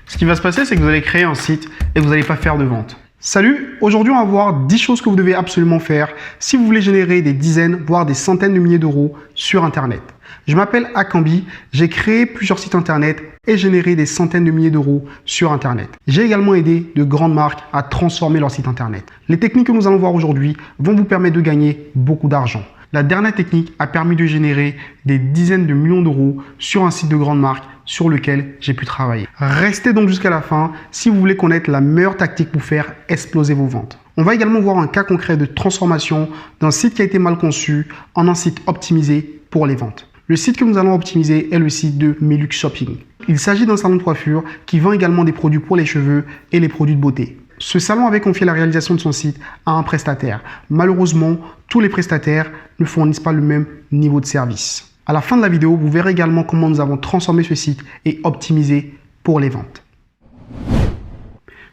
Ce qui va se passer, c'est que vous allez créer un site et vous n'allez pas faire de vente. Salut, aujourd'hui on va voir 10 choses que vous devez absolument faire si vous voulez générer des dizaines, voire des centaines de milliers d'euros sur Internet. Je m'appelle Akambi, j'ai créé plusieurs sites Internet et généré des centaines de milliers d'euros sur Internet. J'ai également aidé de grandes marques à transformer leur site Internet. Les techniques que nous allons voir aujourd'hui vont vous permettre de gagner beaucoup d'argent. La dernière technique a permis de générer des dizaines de millions d'euros sur un site de grande marque sur lequel j'ai pu travailler. Restez donc jusqu'à la fin si vous voulez connaître la meilleure tactique pour faire exploser vos ventes. On va également voir un cas concret de transformation d'un site qui a été mal conçu en un site optimisé pour les ventes. Le site que nous allons optimiser est le site de Melux Shopping. Il s'agit d'un salon de coiffure qui vend également des produits pour les cheveux et les produits de beauté. Ce salon avait confié la réalisation de son site à un prestataire. Malheureusement, tous les prestataires ne fournissent pas le même niveau de service. À la fin de la vidéo, vous verrez également comment nous avons transformé ce site et optimisé pour les ventes.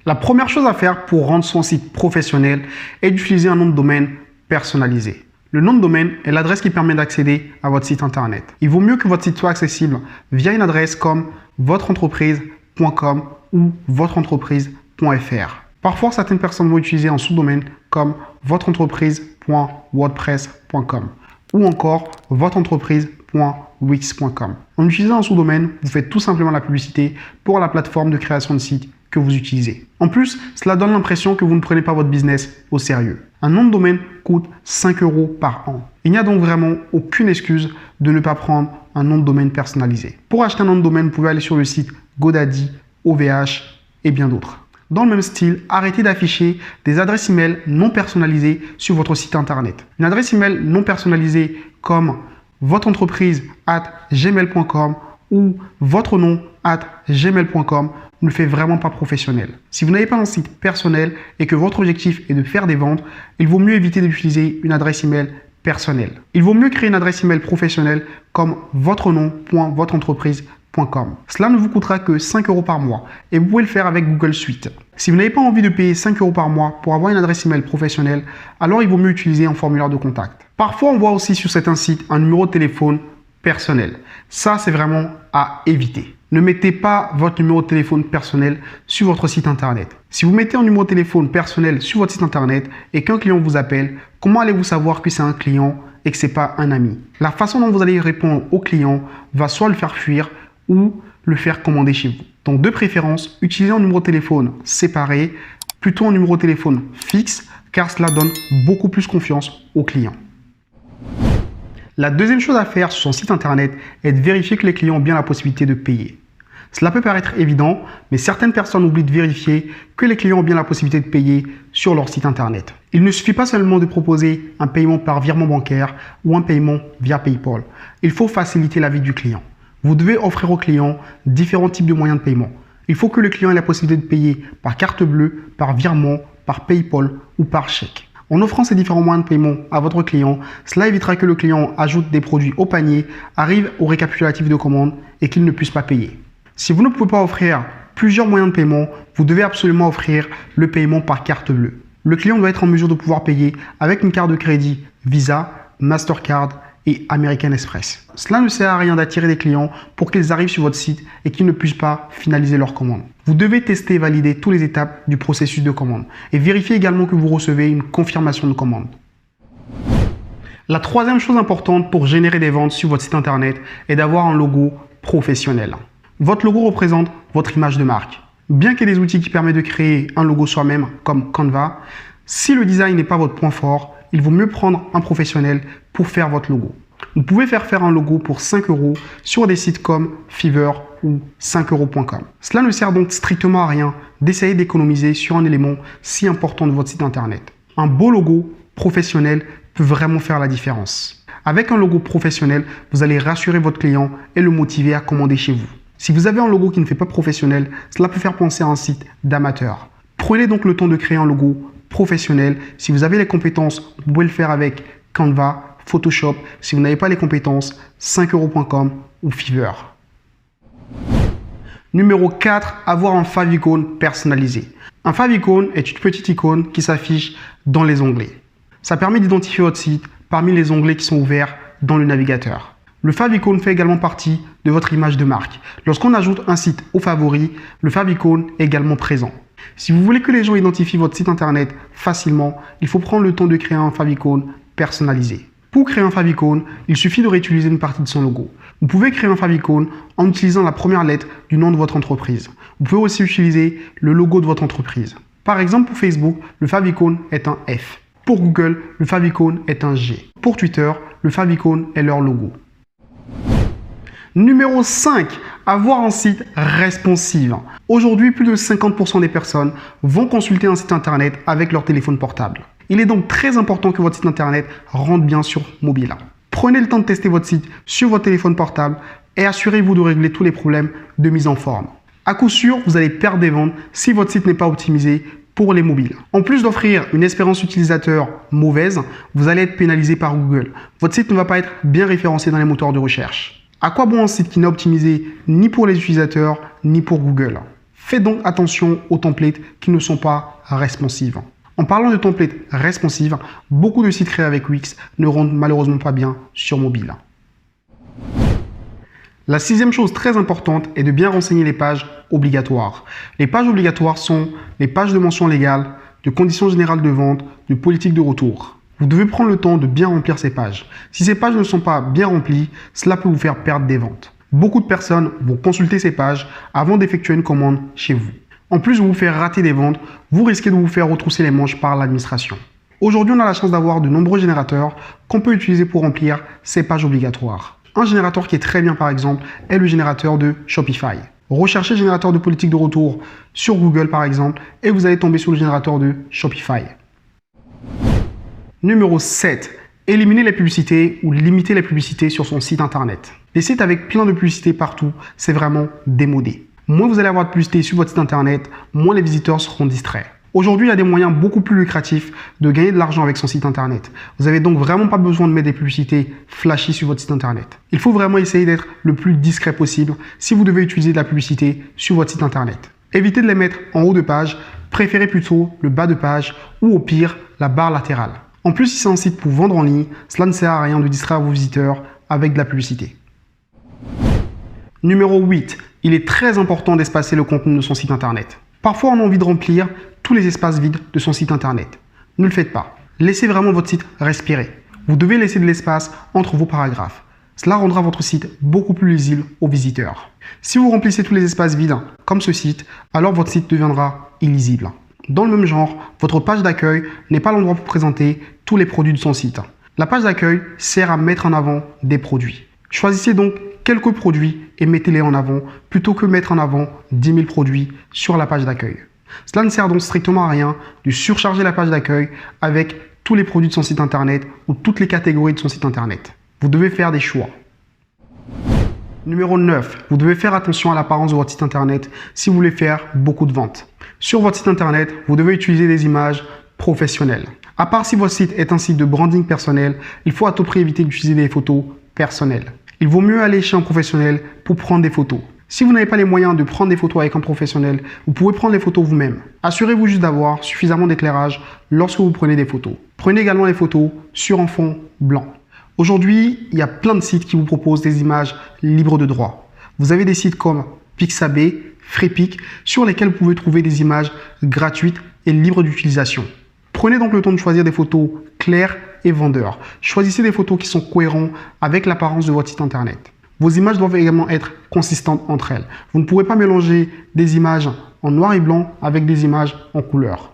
La première chose à faire pour rendre son site professionnel est d'utiliser un nom de domaine personnalisé. Le nom de domaine est l'adresse qui permet d'accéder à votre site internet. Il vaut mieux que votre site soit accessible via une adresse comme votreentreprise.com ou votreentreprise.fr. Parfois, certaines personnes vont utiliser un sous-domaine comme votreentreprise.wordpress.com ou encore votreentreprise.wix.com. En utilisant un sous-domaine, vous faites tout simplement la publicité pour la plateforme de création de site que vous utilisez. En plus, cela donne l'impression que vous ne prenez pas votre business au sérieux. Un nom de domaine coûte 5 € par an. Il n'y a donc vraiment aucune excuse de ne pas prendre un nom de domaine personnalisé. Pour acheter un nom de domaine, vous pouvez aller sur le site GoDaddy, OVH et bien d'autres. Dans le même style, arrêtez d'afficher des adresses email non personnalisées sur votre site internet. Une adresse email non personnalisée comme votreentreprise@gmail.com ou votre nom@gmail.com ne fait vraiment pas professionnel. Si vous n'avez pas un site personnel et que votre objectif est de faire des ventes, il vaut mieux éviter d'utiliser une adresse email personnelle. Il vaut mieux créer une adresse email professionnelle comme votrenom.votreentreprise.com. Cela ne vous coûtera que 5 € par mois et vous pouvez le faire avec Google Suite. Si vous n'avez pas envie de payer 5 € par mois pour avoir une adresse email professionnelle, alors il vaut mieux utiliser un formulaire de contact. Parfois, on voit aussi sur certains sites un numéro de téléphone personnel. Ça, c'est vraiment à éviter. Ne mettez pas votre numéro de téléphone personnel sur votre site internet. Si vous mettez un numéro de téléphone personnel sur votre site internet et qu'un client vous appelle, comment allez-vous savoir que c'est un client et que ce n'est pas un ami? La façon dont vous allez répondre au client va soit le faire fuir ou le faire commander chez vous. Donc de préférence, utilisez un numéro de téléphone séparé, plutôt un numéro de téléphone fixe, car cela donne beaucoup plus confiance au client. La deuxième chose à faire sur son site internet est de vérifier que les clients ont bien la possibilité de payer. Cela peut paraître évident, mais certaines personnes oublient de vérifier que les clients ont bien la possibilité de payer sur leur site internet. Il ne suffit pas seulement de proposer un paiement par virement bancaire ou un paiement via PayPal. Il faut faciliter la vie du client. Vous devez offrir aux clients différents types de moyens de paiement. Il faut que le client ait la possibilité de payer par carte bleue, par virement, par PayPal ou par chèque. En offrant ces différents moyens de paiement à votre client, cela évitera que le client ajoute des produits au panier, arrive au récapitulatif de commande et qu'il ne puisse pas payer. Si vous ne pouvez pas offrir plusieurs moyens de paiement, vous devez absolument offrir le paiement par carte bleue. Le client doit être en mesure de pouvoir payer avec une carte de crédit Visa, Mastercard et American Express. Cela ne sert à rien d'attirer des clients pour qu'ils arrivent sur votre site et qu'ils ne puissent pas finaliser leur commande. Vous devez tester et valider toutes les étapes du processus de commande et vérifier également que vous recevez une confirmation de commande. La troisième chose importante pour générer des ventes sur votre site internet est d'avoir un logo professionnel. Votre logo représente votre image de marque. Bien qu'il y ait des outils qui permettent de créer un logo soi-même comme Canva, si le design n'est pas votre point fort, il vaut mieux prendre un professionnel pour faire votre logo. Vous pouvez faire un logo pour 5 € sur des sites comme Fiverr ou 5euros.com. Cela ne sert donc strictement à rien d'essayer d'économiser sur un élément si important de votre site internet. Un beau logo professionnel peut vraiment faire la différence. Avec un logo professionnel, vous allez rassurer votre client et le motiver à commander chez vous. Si vous avez un logo qui ne fait pas professionnel, cela peut faire penser à un site d'amateur. Prenez donc le temps de créer un logo professionnel. Si vous avez les compétences, vous pouvez le faire avec Canva, Photoshop. Si vous n'avez pas les compétences, 5euros.com ou Fiverr. Numéro 4, avoir un favicon personnalisé. Un favicon est une petite icône qui s'affiche dans les onglets. Ça permet d'identifier votre site parmi les onglets qui sont ouverts dans le navigateur. Le favicon fait également partie de votre image de marque. Lorsqu'on ajoute un site aux favoris, le favicon est également présent. Si vous voulez que les gens identifient votre site internet facilement, il faut prendre le temps de créer un favicon personnalisé. Pour créer un favicon, il suffit de réutiliser une partie de son logo. Vous pouvez créer un favicon en utilisant la première lettre du nom de votre entreprise. Vous pouvez aussi utiliser le logo de votre entreprise. Par exemple, pour Facebook, le favicon est un F. Pour Google, le favicon est un G. Pour Twitter, le favicon est leur logo. Numéro 5, avoir un site responsive. Aujourd'hui, plus de 50% des personnes vont consulter un site internet avec leur téléphone portable. Il est donc très important que votre site internet rentre bien sur mobile. Prenez le temps de tester votre site sur votre téléphone portable et assurez-vous de régler tous les problèmes de mise en forme. À coup sûr, vous allez perdre des ventes si votre site n'est pas optimisé pour les mobiles. En plus d'offrir une expérience utilisateur mauvaise, vous allez être pénalisé par Google. Votre site ne va pas être bien référencé dans les moteurs de recherche. À quoi bon un site qui n'est optimisé ni pour les utilisateurs ni pour Google? Faites donc attention aux templates qui ne sont pas responsives. En parlant de templates responsives, beaucoup de sites créés avec Wix ne rentrent malheureusement pas bien sur mobile. La sixième chose très importante est de bien renseigner les pages obligatoires. Les pages obligatoires sont les pages de mention légale, de conditions générales de vente, de politique de retour. Vous devez prendre le temps de bien remplir ces pages. Si ces pages ne sont pas bien remplies, cela peut vous faire perdre des ventes. Beaucoup de personnes vont consulter ces pages avant d'effectuer une commande chez vous. En plus de vous faire rater des ventes, vous risquez de vous faire retrousser les manches par l'administration. Aujourd'hui, on a la chance d'avoir de nombreux générateurs qu'on peut utiliser pour remplir ces pages obligatoires. Un générateur qui est très bien par exemple est le générateur de Shopify. Recherchez générateur de politique de retour sur Google par exemple et vous allez tomber sur le générateur de Shopify. Numéro 7. Éliminer les publicités ou limiter les publicités sur son site internet. Les sites avec plein de publicités partout, c'est vraiment démodé. Moins vous allez avoir de publicités sur votre site internet, moins les visiteurs seront distraits. Aujourd'hui, il y a des moyens beaucoup plus lucratifs de gagner de l'argent avec son site internet. Vous n'avez donc vraiment pas besoin de mettre des publicités flashy sur votre site internet. Il faut vraiment essayer d'être le plus discret possible si vous devez utiliser de la publicité sur votre site internet. Évitez de les mettre en haut de page, préférez plutôt le bas de page ou au pire, la barre latérale. En plus, si c'est un site pour vendre en ligne, cela ne sert à rien de distraire vos visiteurs avec de la publicité. Numéro 8. Il est très important d'espacer le contenu de son site internet. Parfois, on a envie de remplir tous les espaces vides de son site internet. Ne le faites pas. Laissez vraiment votre site respirer. Vous devez laisser de l'espace entre vos paragraphes. Cela rendra votre site beaucoup plus lisible aux visiteurs. Si vous remplissez tous les espaces vides, comme ce site, alors votre site deviendra illisible. Dans le même genre, votre page d'accueil n'est pas l'endroit pour présenter tous les produits de son site. La page d'accueil sert à mettre en avant des produits. Choisissez donc quelques produits et mettez-les en avant plutôt que mettre en avant 10 000 produits sur la page d'accueil. Cela ne sert donc strictement à rien de surcharger la page d'accueil avec tous les produits de son site internet ou toutes les catégories de son site internet. Vous devez faire des choix. Numéro 9. Vous devez faire attention à l'apparence de votre site internet si vous voulez faire beaucoup de ventes. Sur votre site internet, vous devez utiliser des images professionnelles. À part si votre site est un site de branding personnel, il faut à tout prix éviter d'utiliser des photos personnelles. Il vaut mieux aller chez un professionnel pour prendre des photos. Si vous n'avez pas les moyens de prendre des photos avec un professionnel, vous pouvez prendre les photos vous-même. Assurez-vous juste d'avoir suffisamment d'éclairage lorsque vous prenez des photos. Prenez également les photos sur un fond blanc. Aujourd'hui, il y a plein de sites qui vous proposent des images libres de droit. Vous avez des sites comme Pixabay, Freepik, sur lesquels vous pouvez trouver des images gratuites et libres d'utilisation. Prenez donc le temps de choisir des photos claires et vendeurs. Choisissez des photos qui sont cohérentes avec l'apparence de votre site internet. Vos images doivent également être consistantes entre elles. Vous ne pourrez pas mélanger des images en noir et blanc avec des images en couleur.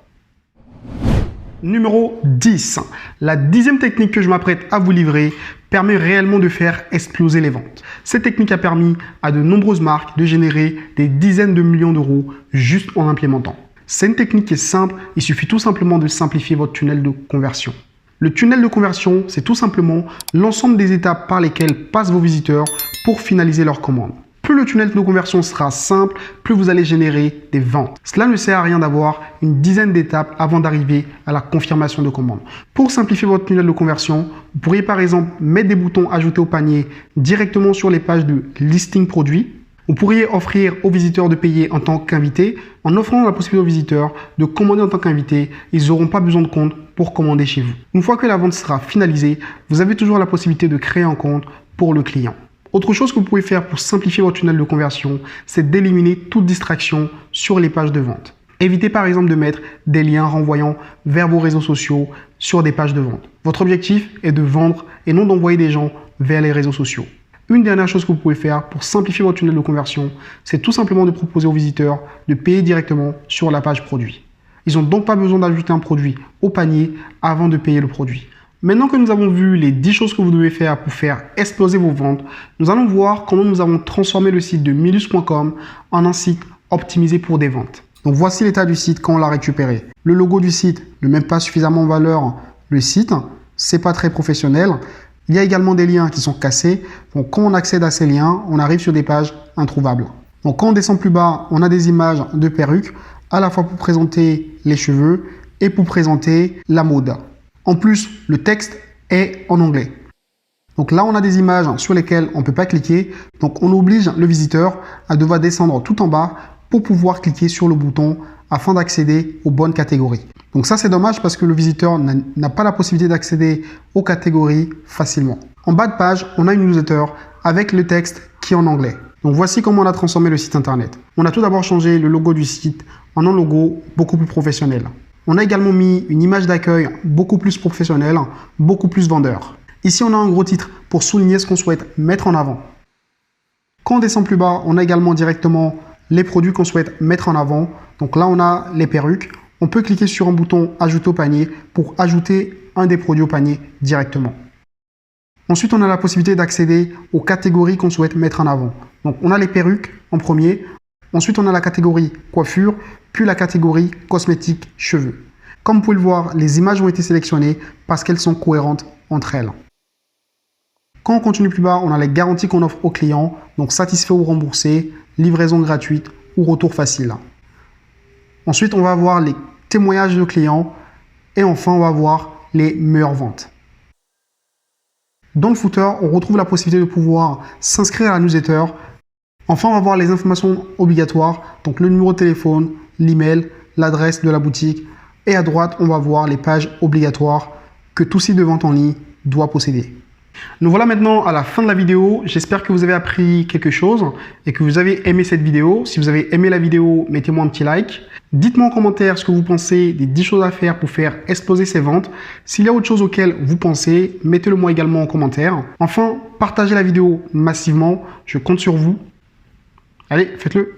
Numéro 10. La 10e technique que je m'apprête à vous livrer permet réellement de faire exploser les ventes. Cette technique a permis à de nombreuses marques de générer des dizaines de millions d'euros juste en implémentant. C'est une technique qui est simple, il suffit tout simplement de simplifier votre tunnel de conversion. Le tunnel de conversion, c'est tout simplement l'ensemble des étapes par lesquelles passent vos visiteurs pour finaliser leur commande. Plus le tunnel de conversion sera simple, plus vous allez générer des ventes. Cela ne sert à rien d'avoir une dizaine d'étapes avant d'arriver à la confirmation de commande. Pour simplifier votre tunnel de conversion, vous pourriez par exemple mettre des boutons ajouter au panier directement sur les pages de listing produit. Vous pourriez offrir aux visiteurs de payer en tant qu'invité. En offrant la possibilité aux visiteurs de commander en tant qu'invité, ils n'auront pas besoin de compte pour commander chez vous. Une fois que la vente sera finalisée, vous avez toujours la possibilité de créer un compte pour le client. Autre chose que vous pouvez faire pour simplifier votre tunnel de conversion, c'est d'éliminer toute distraction sur les pages de vente. Évitez par exemple de mettre des liens renvoyant vers vos réseaux sociaux sur des pages de vente. Votre objectif est de vendre et non d'envoyer des gens vers les réseaux sociaux. Une dernière chose que vous pouvez faire pour simplifier votre tunnel de conversion, c'est tout simplement de proposer aux visiteurs de payer directement sur la page produit. Ils n'ont donc pas besoin d'ajouter un produit au panier avant de payer le produit. Maintenant que nous avons vu les 10 choses que vous devez faire pour faire exploser vos ventes, nous allons voir comment nous avons transformé le site de Milus.com en un site optimisé pour des ventes. Donc voici l'état du site quand on l'a récupéré. Le logo du site ne met pas suffisamment en valeur le site, c'est pas très professionnel. Il y a également des liens qui sont cassés. Donc quand on accède à ces liens, on arrive sur des pages introuvables. Donc quand on descend plus bas, on a des images de perruques, à la fois pour présenter les cheveux et pour présenter la mode. En plus, le texte est en anglais. Donc là, on a des images sur lesquelles on ne peut pas cliquer. Donc on oblige le visiteur à devoir descendre tout en bas pour pouvoir cliquer sur le bouton afin d'accéder aux bonnes catégories. Donc ça, c'est dommage parce que le visiteur n'a pas la possibilité d'accéder aux catégories facilement. En bas de page, on a une newsletter avec le texte qui est en anglais. Donc voici comment on a transformé le site internet. On a tout d'abord changé le logo du site en un logo beaucoup plus professionnel. On a également mis une image d'accueil beaucoup plus professionnelle, beaucoup plus vendeur. Ici, on a un gros titre pour souligner ce qu'on souhaite mettre en avant. Quand on descend plus bas, on a également directement les produits qu'on souhaite mettre en avant. Donc là, on a les perruques. On peut cliquer sur un bouton « Ajouter au panier » pour ajouter un des produits au panier directement. Ensuite, on a la possibilité d'accéder aux catégories qu'on souhaite mettre en avant. Donc, on a les perruques en premier. Ensuite, on a la catégorie coiffure, puis la catégorie cosmétiques cheveux. Comme vous pouvez le voir, les images ont été sélectionnées parce qu'elles sont cohérentes entre elles. Quand on continue plus bas, on a les garanties qu'on offre aux clients, donc satisfait ou remboursé, livraison gratuite ou retour facile. Ensuite, on va avoir les témoignages de clients et enfin, on va avoir les meilleures ventes. Dans le footer, on retrouve la possibilité de pouvoir s'inscrire à la newsletter. Enfin, on va voir les informations obligatoires, donc le numéro de téléphone, l'email, l'adresse de la boutique. Et à droite, on va voir les pages obligatoires que tout site de vente en ligne doit posséder. Nous voilà maintenant à la fin de la vidéo. J'espère que vous avez appris quelque chose et que vous avez aimé cette vidéo. Si vous avez aimé la vidéo, mettez-moi un petit like. Dites-moi en commentaire ce que vous pensez des 10 choses à faire pour faire exploser ces ventes. S'il y a autre chose auquel vous pensez, mettez-le moi également en commentaire. Enfin, partagez la vidéo massivement. Je compte sur vous. Allez, faites-le!